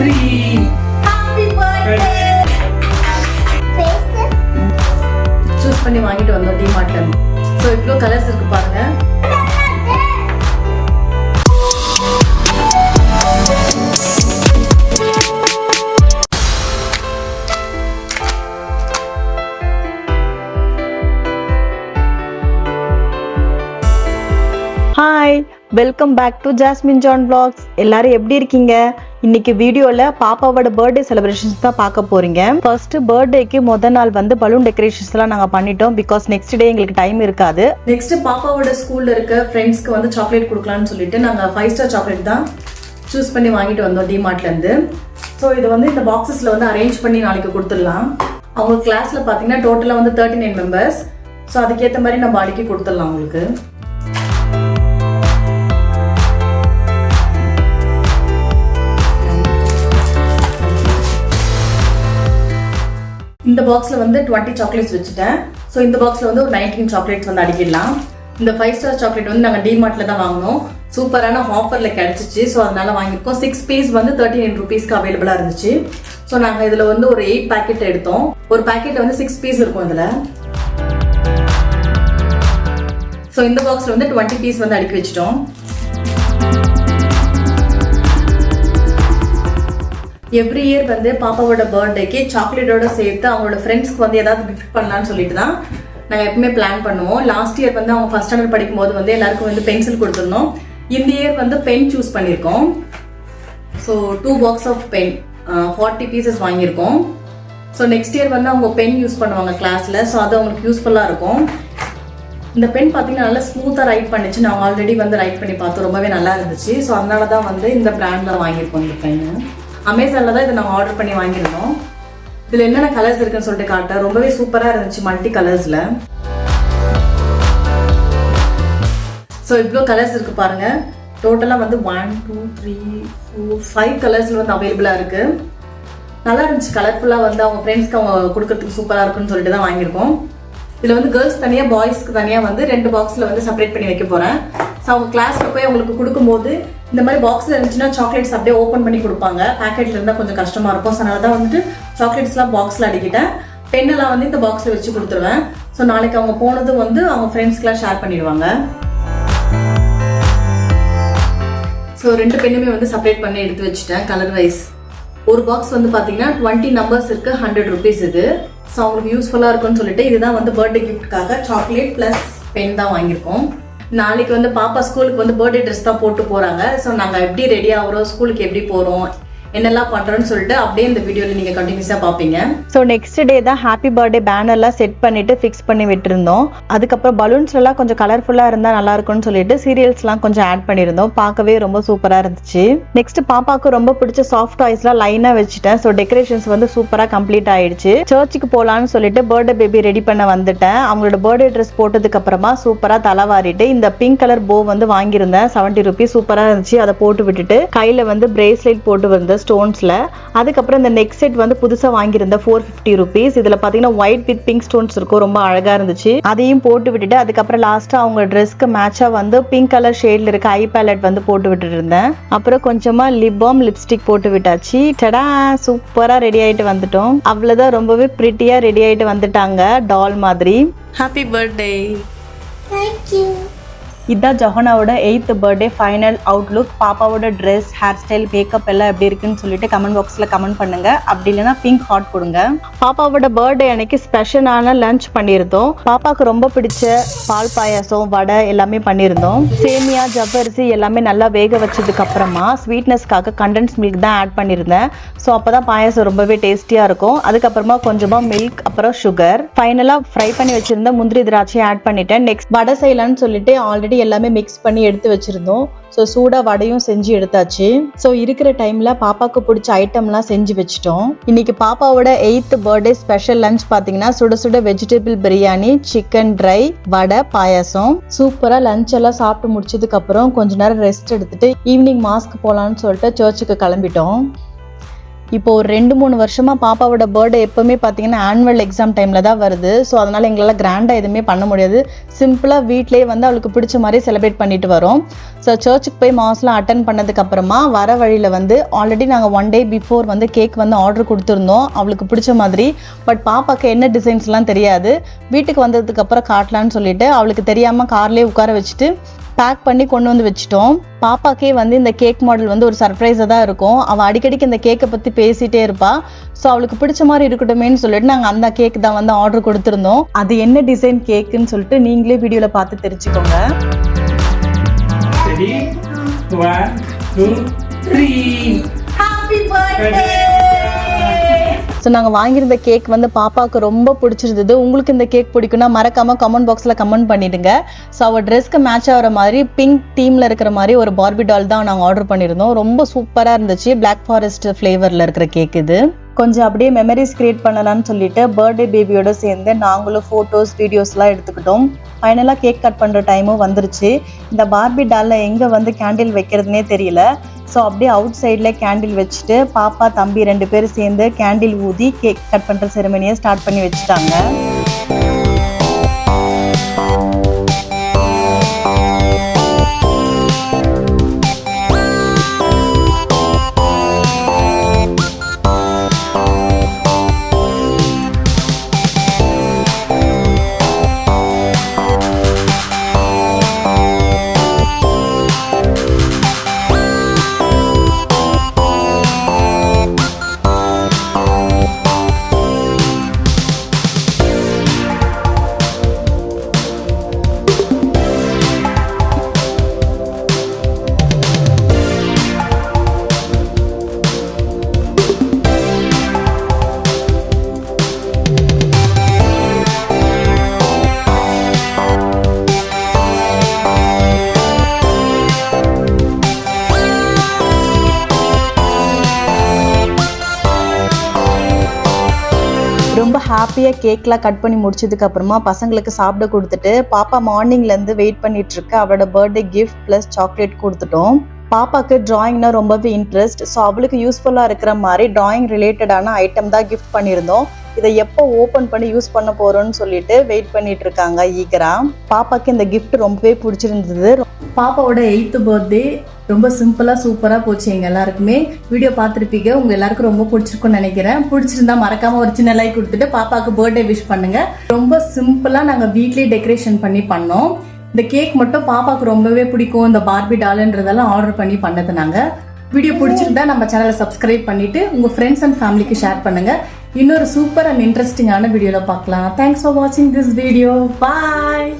3. Happy birthday. Choose பண்ணி வாங்கிட்டு வந்தோம் டிமார்ட்ல இருந்து. சோ இவ்ளோ கலர்ஸ் இருக்கு பாருங்க. Hi, welcome back to Jasmine John vlogs. எல்லாரும் எப்படி இருக்கீங்க? இன்னைக்கு வீடியோல பாப்பாவோட பர்த்டே செலிப்ரேஷன்ஸ் தான் பார்க்க போறீங்க. ஃபர்ஸ்ட் பர்த்டேக்கு முதல் நாள் வந்து பலூன் டெக்கரேஷன்ஸ் எல்லாம் நாங்க பண்ணிட்டோம். பிகாஸ் நெக்ஸ்ட் டே எங்களுக்கு டைம் இருக்காது. நெக்ஸ்ட் பாப்பாவோட ஸ்கூல்ல இருக்க ஃப்ரெண்ட்ஸ்க்கு வந்து சாக்லேட் கொடுக்கலாம்னு சொல்லிட்டு நாங்க 5 ஸ்டார் சாக்லேட் தான் சூஸ் பண்ணி வாங்கிட்டு வந்தோம் டிமார்ட்ல இருந்து. ஸோ இது வந்து இந்த பாக்ஸஸ்ல வந்து அரேஞ்ச் பண்ணி நாளைக்கு கொடுத்துடலாம். அவங்க கிளாஸ்ல பாத்தீங்கன்னா டோட்டலா வந்து 39 மெம்பர்ஸ். ஸோ அதுக்கேற்ற மாதிரி நம்ம அடுக்கி கொடுத்துடலாம் உங்களுக்கு. இந்த பாக்ஸ்ல வந்து 20 சாக்லேட்ஸ் வச்சுட்டேன். ஸோ இந்த பாக்ஸ்ல வந்து ஒரு 19 சாக்லேட்ஸ் வந்து அடிக்கிடலாம். இந்த 5 ஸ்டார் சாக்லேட் வந்து நாங்கள் டிமார்ட்ல தான் வாங்கினோம். சூப்பரான ஆஃபர்ல கிடைச்சிச்சு. ஸோ அதனால வாங்கியிருக்கோம். 6 பீஸ் வந்து 39 ருபீஸ்க்கு அவைலபிளா இருந்துச்சு. ஸோ நாங்கள் இதுல வந்து ஒரு 8 பேக்கெட் எடுத்தோம். ஒரு பேக்கெட்ல வந்து 6 பீஸ் இருக்கும் இதுல. ஸோ இந்த பாக்ஸ்ல வந்து 20 பீஸ் வந்து அடுக்கி வச்சுட்டோம். எவ்ரி இயர் வந்து பாப்பாவோட பர்த்டேக்கு சாக்லேட்டோட சேர்த்து அவங்களோட ஃப்ரெண்ட்ஸ்க்கு வந்து ஏதாவது கிஃப்ட் பண்ணலாம்னு சொல்லிட்டு தான் நாங்கள் எப்பவுமே பிளான் பண்ணுவோம். லாஸ்ட் இயர் வந்து அவங்க ஃபர்ஸ்ட் ஸ்டாண்டர்ட் படிக்கும் போது வந்து எல்லாருக்கும் வந்து பென்சில் கொடுத்துருந்தோம். இந்த இயர் வந்து பென் சூஸ் பண்ணியிருக்கோம். So 2 box of pen 40 pieces வாங்கியிருக்கோம். ஸோ நெக்ஸ்ட் இயர் வந்து அவங்க பென் யூஸ் பண்ணுவாங்க கிளாஸில். ஸோ அது அவங்களுக்கு யூஸ்ஃபுல்லாக இருக்கும். இந்த பென் பார்த்தீங்கன்னா நல்லா ஸ்மூத்தாக ரைட் பண்ணிச்சு. நாங்கள் ஆல்ரெடி வந்து ரைட் பண்ணி பார்த்தோம். ரொம்பவே நல்லா இருந்துச்சு. ஸோ அதனால தான் வந்து இந்த பிராண்டில் வாங்கியிருக்கோம் இந்த பென்னு. அமேசானில் தான் இதை நாங்கள் ஆர்டர் பண்ணி வாங்கியிருந்தோம். இதில் என்னென்ன கலர்ஸ் இருக்குன்னு சொல்லிட்டு காட்டேன். ரொம்பவே சூப்பராக இருந்துச்சு மல்டி கலர்ஸில். ஸோ இவ்வளோ கலர்ஸ் இருக்கு பாருங்க. டோட்டலாக வந்து 1 2 3 4 5 கலர்ஸில் வந்து அவைலபிளாக இருக்கு. நல்லா இருந்துச்சு. கலர்ஃபுல்லாக வந்து அவங்க ஃப்ரெண்ட்ஸ்க்கு அவங்க கொடுக்கறதுக்கு சூப்பராக இருக்குன்னு சொல்லிட்டு தான் வாங்கியிருக்கோம். இதில் வந்து கேர்ள்ஸ் தனியாக பாய்ஸ்க்கு தனியாக வந்து 2 பாக்ஸில் வந்து செப்பரேட் பண்ணி வைக்க போகிறேன். ஸோ அவங்க கிளாஸில் போய் அவங்களுக்கு கொடுக்கும்போது இந்த மாதிரி பாக்ஸில் இருந்துச்சுன்னா சாக்லேட்ஸ் அப்படியே ஓப்பன் பண்ணி கொடுப்பாங்க. பேக்கெட்டில் இருந்தால் கொஞ்சம் கஷ்டமாக இருக்கும். ஸோ அதனால தான் வந்துட்டு சாக்லேட்ஸ்லாம் பாக்ஸில் அடிக்கிட்டேன். பெண்ணெல்லாம் வந்து இந்த பாக்ஸில் வச்சு கொடுத்துருவேன். ஸோ நாளைக்கு அவங்க போனதும் வந்து அவங்க ஃப்ரெண்ட்ஸ்க்கெலாம் ஷேர் பண்ணிடுவாங்க. ஸோ 2 பெண்ணுமே வந்து செப்பரேட் பண்ணி எடுத்து வச்சுட்டேன் கலர் வைஸ். ஒரு பாக்ஸ் வந்து பார்த்தீங்கன்னா 20 நம்பர்ஸ் இருக்கு. 100 ருபீஸ் இது. ஸோ அவங்களுக்கு யூஸ்ஃபுல்லாக இருக்கும்னு சொல்லிட்டு இதுதான் வந்து பர்த்டே கிஃப்ட்காக சாக்லேட் ப்ளஸ் பென் தான் வாங்கியிருக்கோம். நாளைக்கு வந்து பாப்பா ஸ்கூலுக்கு வந்து பர்த்டே ட்ரெஸ் தான் போட்டு போகிறாங்க. ஸோ நாங்கள் எப்படி ரெடி ஆகிறோம், ஸ்கூலுக்கு எப்படி போகிறோம், என்னெல்லாம் பண்ணுறோன்னு சொல்லிட்டு அப்படியே இந்த வீடியோவில் நீங்கள் கண்டினியூஸாக பார்ப்பீங்க. ஸோ நெக்ஸ்ட் டே தான் ஹாப்பி பர்த்டே பேனர்லாம் செட் பண்ணிட்டு ஃபிக்ஸ் பண்ணி விட்டுருந்தோம். அதுக்கப்புறம் பலூன்ஸ் எல்லாம் கொஞ்சம் கலர்ஃபுல்லாக இருந்தால் நல்லா இருக்கும்னு சொல்லிட்டு சீரியல்ஸ்லாம் கொஞ்சம் ஆட் பண்ணியிருந்தோம். பார்க்கவே ரொம்ப சூப்பராக இருந்துச்சு. நெக்ஸ்ட் பாப்பாவுக்கு ரொம்ப பிடிச்ச சாஃப்ட் டாய்ஸ்லாம் லைனாக வச்சுட்டேன். ஸோ டெக்கரேஷன்ஸ் வந்து சூப்பராக கம்ப்ளீட் ஆயிடுச்சு. சர்ச்சுக்கு போகலான்னு சொல்லிட்டு பர்த்டே பேபி ரெடி பண்ண வந்துட்டேன். அவங்களோட பர்த்டே ட்ரெஸ் போட்டதுக்கு அப்புறமா சூப்பராக தலைவாரிட்டு இந்த பிங்க் கலர் போ வந்து வாங்கியிருந்தேன். 70 ருபீஸ். சூப்பராக இருந்துச்சு. அதை போட்டு விட்டுட்டு கையில் வந்து பிரேஸ்லெட் போட்டு வந்த ஸ்டோன்ஸ்ல. அதுக்கப்புறம் இந்த நெக் செட் வந்து புதுசா வாங்கியிருந்த 450 ருபீஸ். இதுல பாத்தீங்கன்னா ஒயிட் வித் பிங்க் ஸ்டோன்ஸ் இருக்கும். ரொம்ப அழகா இருந்துச்சு. அதையும் போட்டு விட்டுட்டு அதுக்கப்புறம் லாஸ்டா அவங்க ட்ரெஸ்க்கு மேட்சா வந்து பிங்க் கலர் ஷேட்ல இருக்க ஐ பேலட் வந்து போட்டு விட்டுட்டு இருந்தேன். அப்புறம் கொஞ்சமா லிப் பாம் லிப்ஸ்டிக் போட்டு விட்டாச்சு. டடா, சூப்பரா ரெடி ஆயிட்டு வந்துட்டோம். அவ்வளவுதான். ரொம்பவே பிரிட்டியா ரெடி ஆயிட்டு வந்துட்டாங்க டால் மாதிரி. Happy birthday. Thank you. இதான் ஜொஹனாவோட 8th பர்த்டே ஃபைனல் அவுட்லுக். பாப்பாவோட ட்ரெஸ், ஹேர் ஸ்டைல், மேக்கப் எல்லாம் எப்படி இருக்குன்னு சொல்லிட்டு கமெண்ட் பாக்ஸ்ல கமெண்ட் பண்ணுங்க. அப்படி இல்லைன்னா பிங்க் ஹார்ட் கொடுங்க. பாப்பாவோட பர்த்டே அன்னைக்கு ஸ்பெஷலான லஞ்ச் பண்ணியிருந்தோம். பாப்பாவுக்கு ரொம்ப பிடிச்ச பால் பாயாசம், வடை எல்லாமே பண்ணியிருந்தோம். சேமியா, ஜவ்வரிசி எல்லாமே நல்லா வேக வச்சதுக்கு அப்புறமா ஸ்வீட்னஸ்க்காக கண்டென்ஸ் மில்க் தான் ஆட் பண்ணியிருந்தேன். ஸோ அப்போதான் பாயாசம் ரொம்பவே டேஸ்டியா இருக்கும். அதுக்கப்புறமா கொஞ்சமா மில்க், அப்புறம் சுகர், ஃபைனலா ஃப்ரை பண்ணி வச்சிருந்த முந்திரி திராட்சையை ஆட் பண்ணிட்டேன். நெக்ஸ்ட் வடை செய்யலான்னு சொல்லிட்டு ஆல்ரெடி எல்லாமே மிக்ஸ் பண்ணி எடுத்து வச்சிருந்தோம். ஸோ சூடா வடையும் செஞ்சு எடுத்தாச்சு. ஸோ இருக்கிற டைம்ல பாப்பாவுக்கு பிடிச்ச ஐட்டம்லாம் செஞ்சு வச்சுட்டோம். இன்னைக்கு பாப்பாவோட 8th பர்த்டே ஸ்பெஷல் லஞ்ச் பாத்தீங்கன்னா சுட சுட வெஜிடபிள் பிரியாணி, சிக்கன் ட்ரை, வடை, பாயாசம். சூப்பரா லஞ்ச் எல்லாம் சாப்பிட்டு முடிச்சதுக்கு அப்புறம் கொஞ்ச நேரம் ரெஸ்ட் எடுத்துட்டு ஈவினிங் மாஸ்க்கு போலான்னு சொல்லிட்டு சர்ச்சுக்கு கிளம்பிட்டோம். இப்போ ஒரு 2-3 வருஷமா பாப்பாவோட பர்த்டே எப்பவுமே பார்த்தீங்கன்னா ஆனுவல் எக்ஸாம் டைம்ல தான் வருது. ஸோ அதனால எங்களால் கிராண்டா எதுவுமே பண்ண முடியாது. சிம்பிளா வீட்லயே வந்து அவளுக்கு பிடிச்ச மாதிரி செலிப்ரேட் பண்ணிட்டு வரோம். ஸோ சர்ச்சுக்கு போய் மாஸ்லாம் அட்டன் பண்ணதுக்கு அப்புறமா வர வழியில வந்து ஆல்ரெடி நாங்கள் 1 day பிஃபோர் வந்து கேக் வந்து ஆர்டர் கொடுத்துருந்தோம் அவளுக்கு பிடிச்ச மாதிரி. பட் பாப்பாக்கு என்ன டிசைன்ஸ்லாம் தெரியாது. வீட்டுக்கு வந்ததுக்கு அப்புறம் காட்டலான்னு சொல்லிட்டு அவளுக்கு தெரியாம கார்லயே உட்கார வச்சுட்டு பேக் பண்ணி கொண்டு வந்து வச்சுட்டோம். பாப்பாக்கே வந்து இந்த கேக் மாடல் வந்து ஒரு சர்ப்ரைஸாக தான் இருக்கும். அவள் அடிக்கடிக்கு இந்த கேக்கை பற்றி பேசிகிட்டே இருப்பா. ஸோ அவளுக்கு பிடிச்ச மாதிரி இருக்கட்டுமேன்னு சொல்லிட்டு நாங்கள் அந்த கேக் தான் வந்து ஆர்டர் கொடுத்துருந்தோம். அது என்ன டிசைன் கேக்குன்னு சொல்லிட்டு நீங்களே வீடியோவில் பார்த்து தெரிஞ்சுக்கோங்க. Ready? 1, 2, 3. Happy birthday! ஸோ நாங்கள் வாங்கியிருந்த கேக் வந்து பாப்பாவுக்கு ரொம்ப பிடிச்சிருந்தது. உங்களுக்கு இந்த கேக் பிடிக்கும்னா மறக்காம கமெண்ட் பாக்ஸில் கமெண்ட் பண்ணிடுங்க. ஸோ அவள் ட்ரெஸ்க்கு மேட்ச் ஆகிற மாதிரி பிங்க் தீமில் இருக்கிற மாதிரி ஒரு பார்பி டால் தான் நாங்கள் ஆர்டர் பண்ணியிருந்தோம். ரொம்ப சூப்பராக இருந்துச்சு. பிளாக் ஃபாரஸ்ட் ஃப்ளேவரில் இருக்கிற கேக் இது. கொஞ்சம் அப்படியே மெமரிஸ் கிரியேட் பண்ணலாம்னு சொல்லிட்டு பர்த்டே பேபியோட சேர்ந்து நாங்களும் ஃபோட்டோஸ் வீடியோஸ்லாம் எடுத்துக்கிட்டோம். ஃபைனலாக கேக் கட் பண்ணுற டைமும் வந்துருச்சு. இந்த பார்பி டாலில் எங்கே வந்து கேண்டில் வைக்கிறதுனே தெரியல. ஸோ அப்படியே அவுட் சைடில் கேண்டில் வச்சுட்டு பாப்பா தம்பி 2 பேரும் சேர்ந்து கேண்டில் ஊதி கேக் கட் பண்ணுற செரமனியை ஸ்டார்ட் பண்ணி வச்சுட்டாங்க. ரொம்ப ஹாப்பியாக கேக்லாம் கட் பண்ணி முடிச்சதுக்கு அப்புறமா பசங்களுக்கு சாப்பிட கொடுத்துட்டு பாப்பா மார்னிங்லேருந்து வெயிட் பண்ணிட்டு இருக்க அவளோட பர்த்டே கிஃப்ட் ப்ளஸ் சாக்லேட் கொடுத்துட்டோம். பாப்பாக்கு டிராயிங்னா ரொம்பவே இன்ட்ரெஸ்ட். ஸோ அவளுக்கு யூஸ்ஃபுல்லாக இருக்கிற மாதிரி டிராயிங் ரிலேட்டடான ஐட்டம் தான் கிஃப்ட் பண்ணியிருந்தோம். இதை எப்போ ஓப்பன் பண்ணி யூஸ் பண்ண போறோம்னு சொல்லிட்டு வெயிட் பண்ணிட்டு இருக்காங்க ஈகரா. பாப்பாக்கு இந்த கிஃப்ட் ரொம்பவே பிடிச்சிருந்தது. பாப்பாவோட 8th பர்த்டே ரொம்ப சிம்பிளாக சூப்பராக போச்சு. எங்கள் எல்லாருக்குமே வீடியோ பார்த்துருப்பீங்க. உங்கள் எல்லாருக்கும் ரொம்ப பிடிச்சிருக்குன்னு நினைக்கிறேன். பிடிச்சிருந்தா மறக்காமல் ஒரு சின்ன லைக் கொடுத்துட்டு பாப்பாவுக்கு பர்த்டே விஷ் பண்ணுங்கள். ரொம்ப சிம்பிளாக நாங்கள் வீட்லேயே டெக்கரேஷன் பண்ணோம். இந்த கேக் மட்டும் பாப்பாவுக்கு ரொம்பவே பிடிக்கும். இந்த பார்பி டால்ன்றதெல்லாம் ஆர்டர் பண்ணி பண்ணது நாங்கள். வீடியோ பிடிச்சிருந்தா நம்ம சேனலை சப்ஸ்கிரைப் பண்ணிவிட்டு உங்கள் ஃப்ரெண்ட்ஸ் அண்ட் ஃபேமிலிக்கு ஷேர் பண்ணுங்கள். இன்னொரு சூப்பர் அண்ட் இன்ட்ரெஸ்டிங்கான வீடியோவில் பார்க்கலாம். தேங்க்ஸ் ஃபார் வாட்சிங் திஸ் வீடியோ. பாய்.